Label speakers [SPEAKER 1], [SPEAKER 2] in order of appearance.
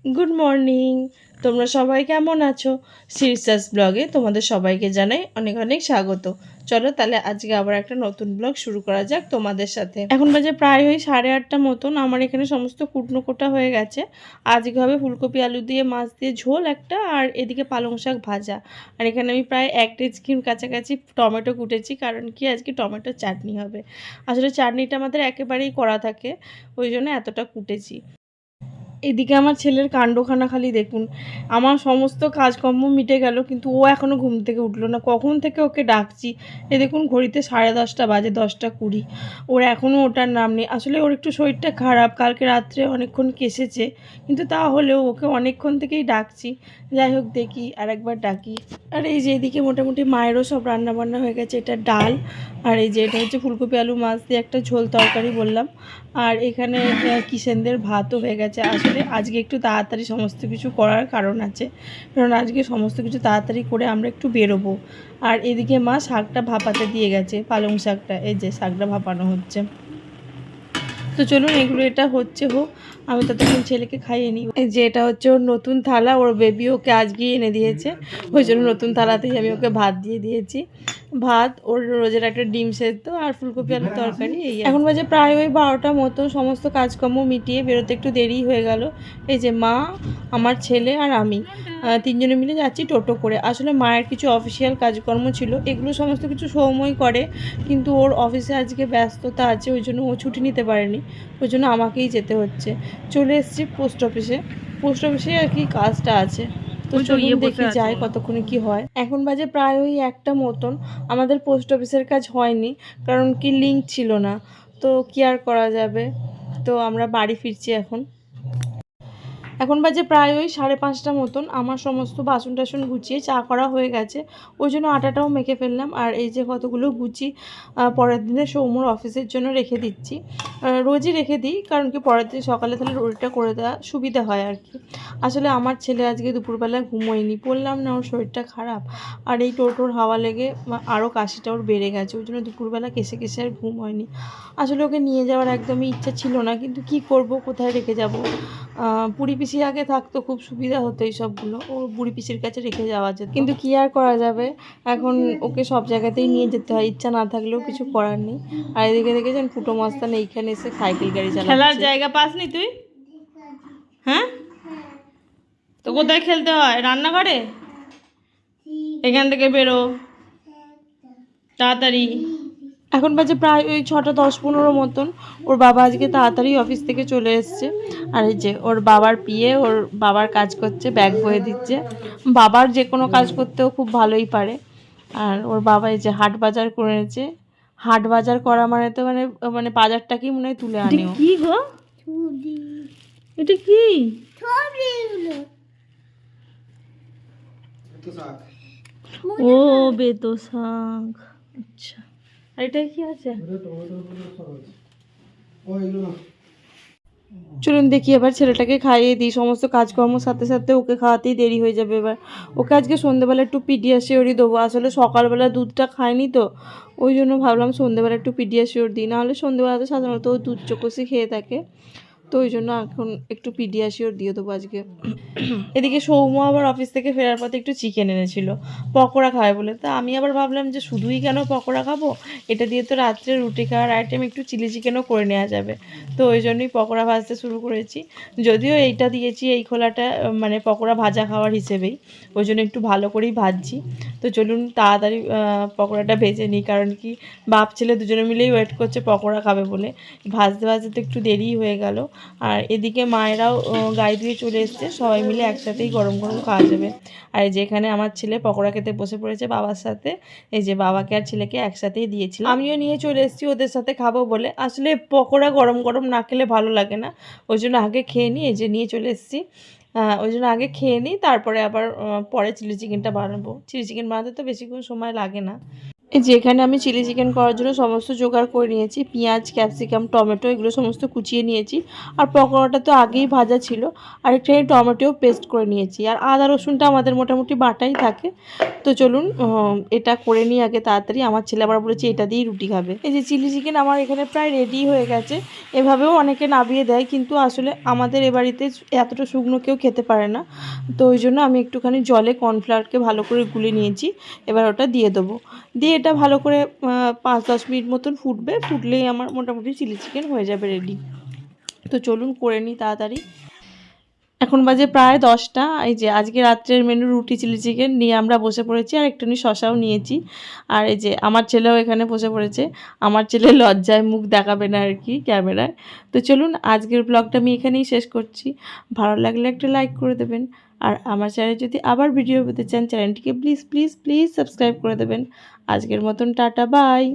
[SPEAKER 1] Good morning. তোমরা সবাই কেমন আছো? শীর্ষাস ব্লগে তোমাদের সবাইকে জানাই অনেক অনেক স্বাগত। চলো তাহলে আজকে আবার একটা নতুন ব্লগ শুরু করা যাক তোমাদের সাথে। এখন বাজে প্রায় ওই 8:30 মতন। আমার এখানে সমস্ত কুটনো কোটা হয়ে গেছে। আজকে হবে ফুলকপি আলু দিয়ে মাছ দিয়ে ঝোল একটা, আর এদিকে পালং শাক ভাজা। আর এখানে আমি প্রায় 1 টেবিল কাছাকাছি টমেটো কুটেছি, কারণ কি আজকে টমেটোর চাটনি হবে। আসলে চাটনিটা আমাদের একেবারেই করা থাকে, ওই জন্য এতটা কুটেছি। এদিকে আমার ছেলের কাণ্ডখানা খালি দেখুন। আমার সমস্ত কাজকর্ম মিটে গেল, কিন্তু ও এখনও ঘুম থেকে উঠলো না। কখন থেকে ওকে ডাকছি। এ দেখুন ঘড়িতে 10:30 বাজে, 10:20। ওর এখনও ওটার নাম নেই। আসলে ওর একটু শরীরটা খারাপ, কালকে রাত্রে অনেকক্ষণ কেসেছে, কিন্তু তাহলেও ওকে অনেকক্ষণ থেকেই ডাকছি। যাই হোক, দেখি আর একবার ডাকি। আর এই যে এদিকে মোটামুটি মায়েরও সব রান্নাবান্না হয়ে গেছে। এটা ডাল, আর এই যে এটা হচ্ছে ফুলকপি আলু মাছ দিয়ে একটা ঝোল তরকারি বললাম। আর এখানে কিষেনদের ভাতও হয়ে গেছে। আসলে আজকে একটু তাড়াতাড়ি সমস্ত কিছু করার কারণ আছে, কারণ আজকে সমস্ত কিছু তাড়াতাড়ি করে আমরা একটু বেরোবো। আর এদিকে মা শাকটা ভাপাতে দিয়ে গেছে, পালং শাকটা। এই যে শাকটা ভাপানো হচ্ছে। তো চলুন এগুলো এটা হচ্ছে হোক, আমি ততক্ষণ ছেলেকে খাইয়ে নিই। এই যে এটা হচ্ছে ওর নতুন থালা, ওর বেবি ওকে আজকেই এনে দিয়েছে, ওই জন্য নতুন থালাতেই আমি ওকে ভাত দিয়ে দিয়েছি। ভাত, ওর রোজের একটা ডিম সেদ্ধ আর ফুলকপি আলুর তরকারি। এই এখন বাজে প্রায় ওই 12টা মতো। সমস্ত কাজকর্ম মিটিয়ে বেরোতে একটু দেরি হয়ে গেল। এই যে মা, আমার ছেলে আর আমি তিনজনে মিলে যাচ্ছি টোটো করে। আসলে মায়ের কিছু অফিসিয়াল কাজকর্ম ছিল, এগুলো সমস্ত কিছু সৌম্যই করে, কিন্তু ওর অফিসে আজকে ব্যস্ততা আছে, ওই জন্য ও ছুটি নিতে পারেনি, ওই জন্য আমাকেই যেতে হচ্ছে। চলে এসেছি পোস্ট অফিসে। পোস্ট অফিসে আর কি কাজটা আছে, তো চলুন দেখি যাই কতক্ষণে কি হয়। এখন বাজে প্রায় ওই 1টা মতন। আমাদের পোস্ট অফিসের কাজ হয়নি, কারণ কি লিঙ্ক ছিল না, তো কি আর করা যাবে। তো আমরা বাড়ি ফিরছি এখন। এখন বাজে প্রায় ওই 5:30 মতন। আমার সমস্ত বাসন টাসন গুছিয়ে চা করা হয়ে গেছে, ওই জন্য আটাটাও মেখে ফেললাম। আর এই যে কতগুলো গুছি পরের দিনে সৌম্যর অফিসের জন্য রেখে দিচ্ছি। রোজই রেখে দিই, কারণ কি পরের দিন সকালে তাহলে রুটিটা করে দেওয়া সুবিধা হয় আর কি। আসলে আমার ছেলে আজকে দুপুরবেলা ঘুমোয়নি, বললাম না ওর শরীরটা খারাপ, আর এই টোটোর হাওয়া লেগে আরও কাশিটা ওর বেড়ে গেছে, ওই জন্য দুপুরবেলা কেসে কেসে আর ঘুম হয়নি। আসলে ওকে নিয়ে যাওয়ার একদমই ইচ্ছা ছিল না, কিন্তু কি করব, কোথায় রেখে যাব। বুড়ি পিসি আগে থাকতো, খুব সুবিধা হতো এই সবগুলো, ও বুড়ি পিসির কাছে রেখে যাওয়া যেত, কিন্তু কি আর করা যাবে। এখন ওকে সব জায়গাতেই নিয়ে যেতে হয়, ইচ্ছা না থাকলেও কিছু করার নেই। আর এদিকে দেখেছেন ফুটো মাস্তান এইখানে এসে সাইকেল গাড়ি চালাচ্ছে। খেলার জায়গা পাসনি তুই? হ্যাঁ, তো কোথায় খেলতে হয়? রান্নাঘরে? এখান থেকে বেরো তাড়াতাড়ি। এখন বাজে প্রায় ওই 6:10-15 মতন। ওর বাবা আজকে তাড়াতাড়ি অফিস থেকে চলে এসছে। আর এই যে ওর বাবার পিয়ে ওর বাবার কাজ করছে, ব্যাগ বয়ে দিচ্ছে। বাবার যে কোনো কাজ করতেও খুব ভালোই পারে। আর ওর বাবা এই যে হাট বাজার করেছে। হাট বাজার করা মানে তো মানে মানে বাজারটাকেই মনে হয় তুলে আনে। কি গো, এটা কি? ও, বেতো শাক। আচ্ছা, আর এটা কি আছে? চলুন দেখি এবার ছেলেটাকে খাইয়ে দিই। সমস্ত কাজকর্মের সাথে সাথে ওকে খাওয়াতেই দেরি হয়ে যাবে। এবার ওকে আজকে সন্ধ্যেবেলা একটু পিডিয়াশিওরই দেবো। আসলে সকালবেলা দুধটা খায়নি তো, ওই জন্য ভাবলাম সন্ধ্যেবেলা একটু পিডিয়াশিওর দিই। নাহলে সন্ধ্যেবেলা তো সাধারণত ও দুধ চকোসই খেয়ে থাকে, তো ওই জন্য এখন একটু পিডিয়াশিওর দিয়ে দেবো আজকে। এদিকে সৌম্য আবার অফিস থেকে ফেরার পথে একটু চিকেন এনেছিল পকোড়া খাবে বলে। তা আমি আবার ভাবলাম যে শুধুই কেন পকোড়া খাবো, এটা দিয়ে তো রাত্রে রুটি খাওয়ার আইটেম একটু চিলি চিকেনও করে নেওয়া যাবে। তো ওই জন্যই পকোড়া ভাজতে শুরু করেছি। যদিও এইটা দিয়েছি, এই খোলাটা মানে পকোড়া ভাজা খাওয়ার হিসেবেই, ওই জন্য একটু ভালো করেই ভাজছি। তো চলুন তাড়াতাড়ি পকোড়াটা ভেজে নিই, কারণ কি বাপ ছেলে দুজনে মিলেই ওয়েট করছে পকোড়া খাবে বলে। ভাজতে ভাজতে তো একটু দেরিই হয়ে গেল। আর এদিকে মায়েরাও গায়ে দিয়ে চলে এসছে, সবাই মিলে একসাথেই গরম গরম খাওয়া যাবে। আর যেখানে আমার ছেলে পকোড়া খেতে বসে পড়েছে বাবার সাথে। এই যে বাবাকে আর ছেলেকে একসাথেই দিয়েছিলাম, আমিও নিয়ে চলে এসেছি ওদের সাথে খাবো বলে। আসলে পকোড়া গরম গরম না খেলে ভালো লাগে না, ওই জন্য আগে খেয়ে নিই। এই যে নিয়ে চলে এসেছি, ওই জন্য আগে খেয়ে নিই, তারপরে আবার পরে চিলি চিকেনটা বানাবো। চিলি চিকেন বানাতে তো বেশিক্ষণ সময় লাগে না। এই যে এখানে আমি চিলি চিকেন করার জন্য সমস্ত জোগাড় করে নিয়েছি। পেঁয়াজ, ক্যাপসিকাম, টমেটো এগুলো সমস্ত কুচিয়ে নিয়েছি। আর পকোড়াটা তো আগেই ভাজা ছিল। আর একটুখানি টমেটোও পেস্ট করে নিয়েছি। আর আদা রসুনটা আমাদের মোটামুটি বাটাই থাকে। তো চলুন এটা করে নিই আগে তাড়াতাড়ি। আমার ছেলে আবার বলেছে এটা দিয়েই রুটি খাবে। এই যে চিলি চিকেন আমার এখানে প্রায় রেডি হয়ে গেছে। এভাবেও অনেকে নাবিয়ে দেয়, কিন্তু আসলে আমাদের এ বাড়িতে এতটা শুকনো কেউ খেতে পারে না। তো ওই জন্য আমি একটুখানি জলে কর্নফ্লাওয়ারকে ভালো করে গুলে নিয়েছি। এবার ওটা দিয়ে দেবো। দিয়ে এটা ভালো করে 5-10 মিনিট মতন ফুটবে। ফুটলেই আমার মোটামুটি চিলি চিকেন হয়ে যাবে রেডি। তো চলুন করে নিই তাড়াতাড়ি। এখন বাজে প্রায় 10টা। এই যে আজকে রাত্রের মেনু রুটি, চিলি চিকেন নিয়ে আমরা বসে পড়েছি। আর একটুখানি শশাও নিয়েছি। আর এই যে আমার ছেলেও এখানে বসে পড়েছে। আমার ছেলে লজ্জায় মুখ দেখাবে না আর কি ক্যামেরায়। তো চলুন আজকের ব্লগটা আমি এখানেই শেষ করছি। ভালো লাগলে একটা লাইক করে দেবেন। আর আমার চ্যানেলে যদি আবার ভিডিও পেতে চান চ্যানেলটিকে প্লিজ প্লিজ প্লিজ সাবস্ক্রাইব করে দেবেন। আজকের মতন টাটা, বাই।